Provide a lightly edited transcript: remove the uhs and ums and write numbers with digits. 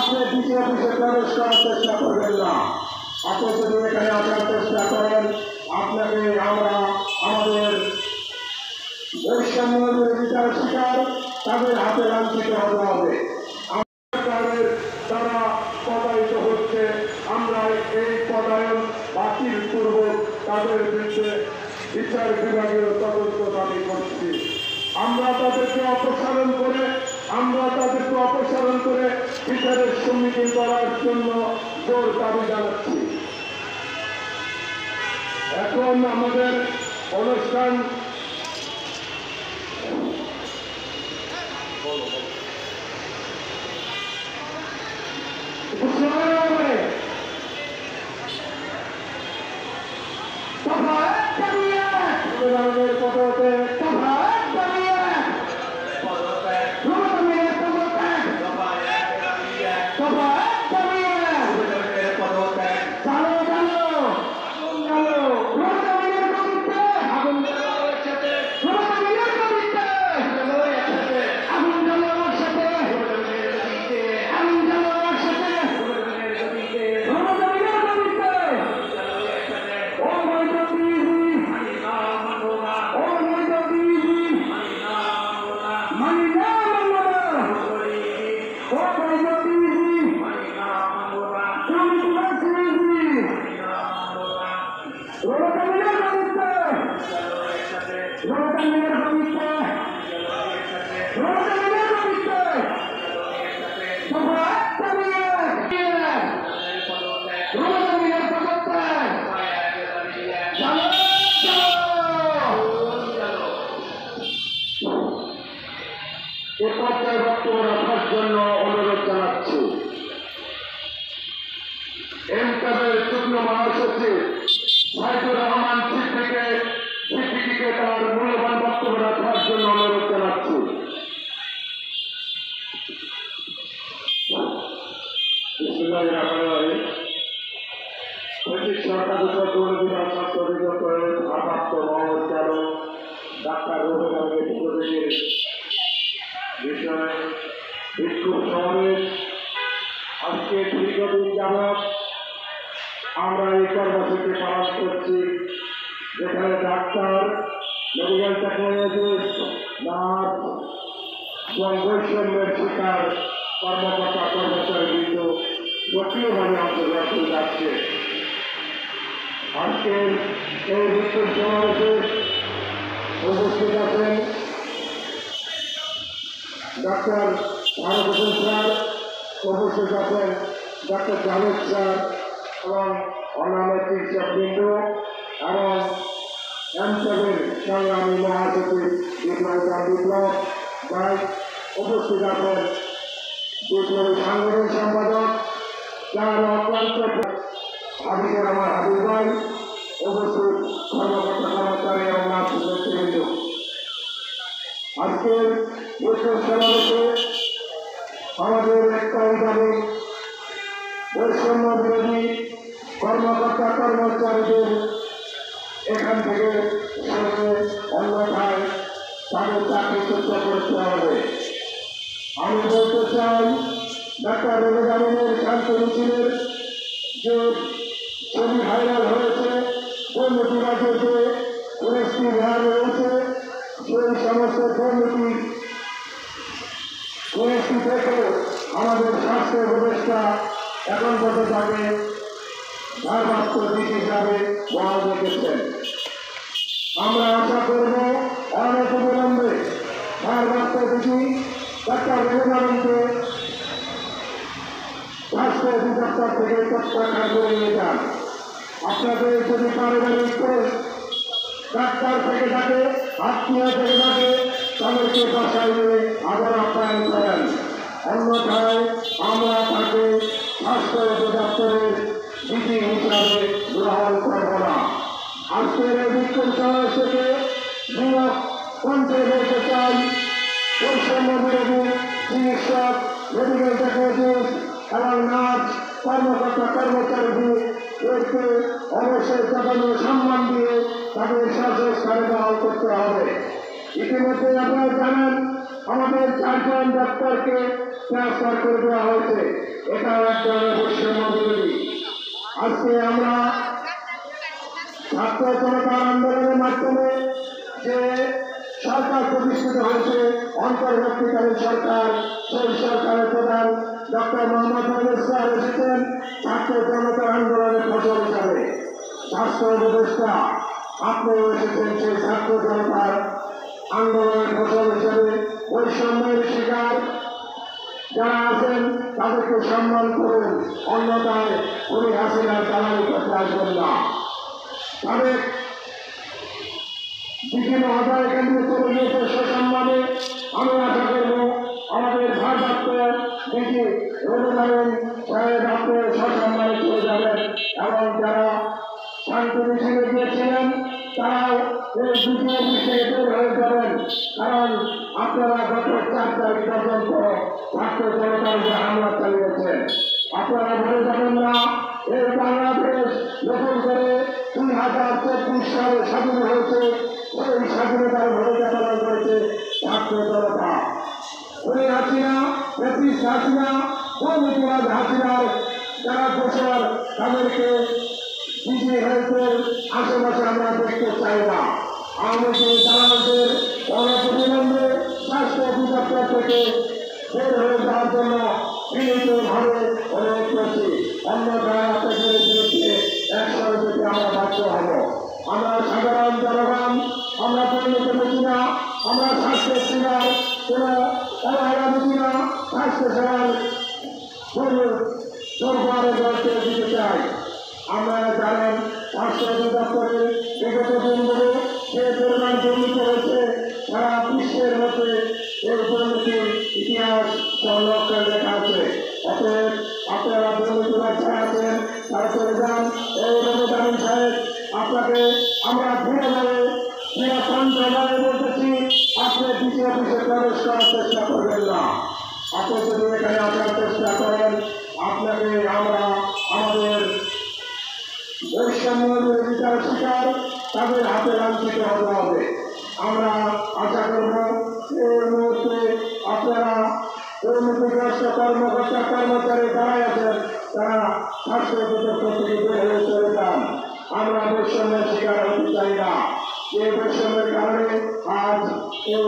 আপনি ডিসি অফিসে প্রবেশ করার চেষ্টা করবেন না। আপনি যদি এখানে আসার চেষ্টা করেন আপনাকে আমরা আমাদের বৈষম্য বিরোধিতার শিকার তাদের হাতে লাঞ্ছিত হতে হবে। আমাদের যারা পদায়িত হচ্ছে আমরা এই পদায়ন বাতিল পূর্বক তাদের বিরুদ্ধে বিচার বিভাগীয় তদন্ত দাবি করছি। আমরা তাদেরকে অপসারণ করে বিচারের সম্মুখীন করার জন্য জোর দাবি জানাচ্ছি। এখন আমাদের অনুষ্ঠান বক্তব্য রাখার জন্য অনুরোধ জানাচ্ছি এমকাবের যুগ্ম মহাসচিব সাইদুর রহমান সিদ্দিকীকে তার মূল্যবান বক্তব্য রাখার জন্য অনুরোধ জানাচ্ছি। সরকার স্বাস্থ্য অধিদপ্তরের ভারপ্রাপ্ত মহাপরিচালক ডাক্তার রোহিতের বিষয় বিক্ষোভ সমাবেশ আজকে দীর্ঘদিন যাবৎ আমরা এই কর্মসূচি পালন করছি, যেখানে ডাক্তার, মেডিকেল টেকনোলজিস্ট, নার্স এবং বৈষম্যের শিকার কর্মকর্তা কর্মচারীবৃন্দ সক্রিয়ভাবে অংশগ্রহণ করে যাচ্ছে। আজকের এই বিক্ষোভ সমাবেশে উপস্থিত আছেন ডাক্তার ফারুক হোসেন স্যার, উপস্থিত আছেন ডাক্তার জাভেদ স্যার এবং অন্যান্য চিকিৎসকবৃন্দ এবং এমসেবের সংগ্রামী মহাসচিব বিপ্লব ভাই, উপস্থিত আছেন বিপ্লবী সাংগঠনিক সম্পাদক যার অক্লান্ত হাবিবুর রহমান হাবিব ভাই, উপস্থিত কর্মকর্তা কর্মচারী এবং নেতৃবৃন্দ। আজকের বিক্ষোভ সমাবেশে আমাদের একটাই দাবি, বৈষম্য বিরোধী কর্মকর্তা কর্মচারীদের এখান থেকে অন্যথায় তাদের চাকরিচ্যুত করতে হবে। আমি বলতে চাই ডাক্তার রোহিতের শান্ত মিছিলের যে ছবি ভাইরাল হয়েছে, দুর্নীতিবাজের যে পুলিশটি ভ্যান রয়েছে, সেই সমস্ত দুর্নীতি থেকে আমাদের স্বাস্থ্য উপদেষ্টা এখন পর্যন্ত তাকে ভারপ্রাপ্ত ডিসি হিসাবে বহাল রেখেছেন। আমরা আশা করব অনেক বিলম্বে ভারপ্রাপ্ত ডিসি ডাক্তার রোহিতকে স্বাস্থ্য অধিদপ্তর থেকে প্রত্যাখ্যান করে নিয়ে যান। আপনাদের যদি পারিবারিক ডাক্তার থেকে থাকে, আত্মীয় থেকে থাকে, তাদেরকে বাসায় নিয়ে আবার আপ্যায়ন করেন, অন্যথায় আমরা তাকে স্বাস্থ্য অধিদপ্তরের ডিসি হিসাবে গ্রহণ করব না। আজকের এই বিক্ষোভ সমাবেশ থেকে নিয়োগ কণ্ঠে বলতে চাই, বৈষম্য বিরোধী চিকিৎসক, মেডিকেল টেকনোলজিস্ট এবং নার্স কর্মকর্তা কর্মচারীদেরকে অবশ্যই তাদের সম্মান দিয়ে তাদের স্বাস্থ্যস্থানে বহাল করতে হবে। ইতিমধ্যে আপনারা জানেন আমাদের 4 জন ডাক্তারকে ট্রান্সফার করে দেওয়া হয়েছে। প্রতিষ্ঠিত হয়েছে অন্তর্বর্তীকালীন সরকার, সেই সরকারের প্রধান ডক্টর মোহাম্মদ ইউনূস স্যার এসেছেন ছাত্র জনতার আন্দোলনের ফসল হিসাবে। স্বাস্থ্য উপদেষ্টা আপনিও এসেছেন সেই ছাত্র জনতার আন্দোলনের ফসল হিসেবে। বৈষম্যের শিকার যারা আছেন তাদেরকে সম্মান করুন, অন্যথায় উনি হাসিনার দালালি করতে আসবেন না। তাদের বিভিন্ন আদায় কেন্দ্রে চলে গিয়েছে সসম্মানে। আমি আশা করব আমাদের ভারপ্রাপ্ত ডিজি রঘুনারায়ণ সাহেব আপনি সসম্মানে চলে যাবেন এবং যারা শান্তি মিছিলে গিয়েছিলেন তারাও এই দ্বিতীয় বিষয়ে বের হয়ে যাবেন, কারণ আপনারা গত 4 তারিখ পর্যন্ত ছাত্র জনতার উপর হামলা চালিয়েছেন। আপনারা ভুলে যাবেন না, এই বাংলাদেশ নতুন করে 2024 সালে স্বাধীন হয়েছে। এই স্বাধীনতার ভূমিকা পালন করেছে ছাত্র জনতা। ওই হাসিনা, ব্রিটিশ হাসিনা, দুর্নীতিবাজ হাসিনার যারা দোষর তাদেরকে বিজয়ী হয়েছে আশেপাশে আমরা দেখতে চাই না। আমাদের দালালদের অনতিবিলম্বে স্বাস্থ্য অধিদপ্তর থেকে বের হয়ে যাওয়ার জন্য বিনীতভাবে অনুরোধ করছি। অন্যথায় আপনাদের বিরুদ্ধে একসাথে যেতে আমরা বাধ্য হব। আমরা সাধারণ জনগণ, আমরা পরিণত বুঝি না, আমরা স্বাস্থ্য সেবার কোন অবহেলা বুঝি না, স্বাস্থ্য সেবার দুর্বলের গল্পে দিতে চাই। আমরা জানেন স্বাস্থ্য অধিদপ্তরে বিগত দিনগুলো যে পরিমাণ দুর্নীতি হয়েছে সারা বিশ্বের মধ্যে এই দুর্নীতির ইতিহাস সংরক্ষণ লেখা আছে। অতএব আপনারা দুর্নীতিবাদ যারা আছেন তারা চলে যান। এই রঘুনারায়ণ সাহেব আপনাকে আমরা দৃঢ়ভাবে দৃঢ়কণ্ঠভাবে বলতেছি, আপনি দ্বিতীয় অফিসে প্রবেশ করার চেষ্টা করবেন না। আপনি যদি এখানে আসার চেষ্টা করেন আপনাকে আমরা আমাদের বৈষম্য বিরোধিতার শিকার তাদের হাতে লাঞ্ছিত হতে হবে। আমরা আশা করব এই মুহূর্তে আপনারা দুর্নীতিগ্রস্ত কর্মকর্তা কর্মচারী যারাই আছেন তারা স্বাস্থ্য অধিদপ্তর থেকে বের হয়ে চলে যান। আমরা বৈষম্যের শিকার হতে চাই না। এই বৈষম্যের কারণে আজ এই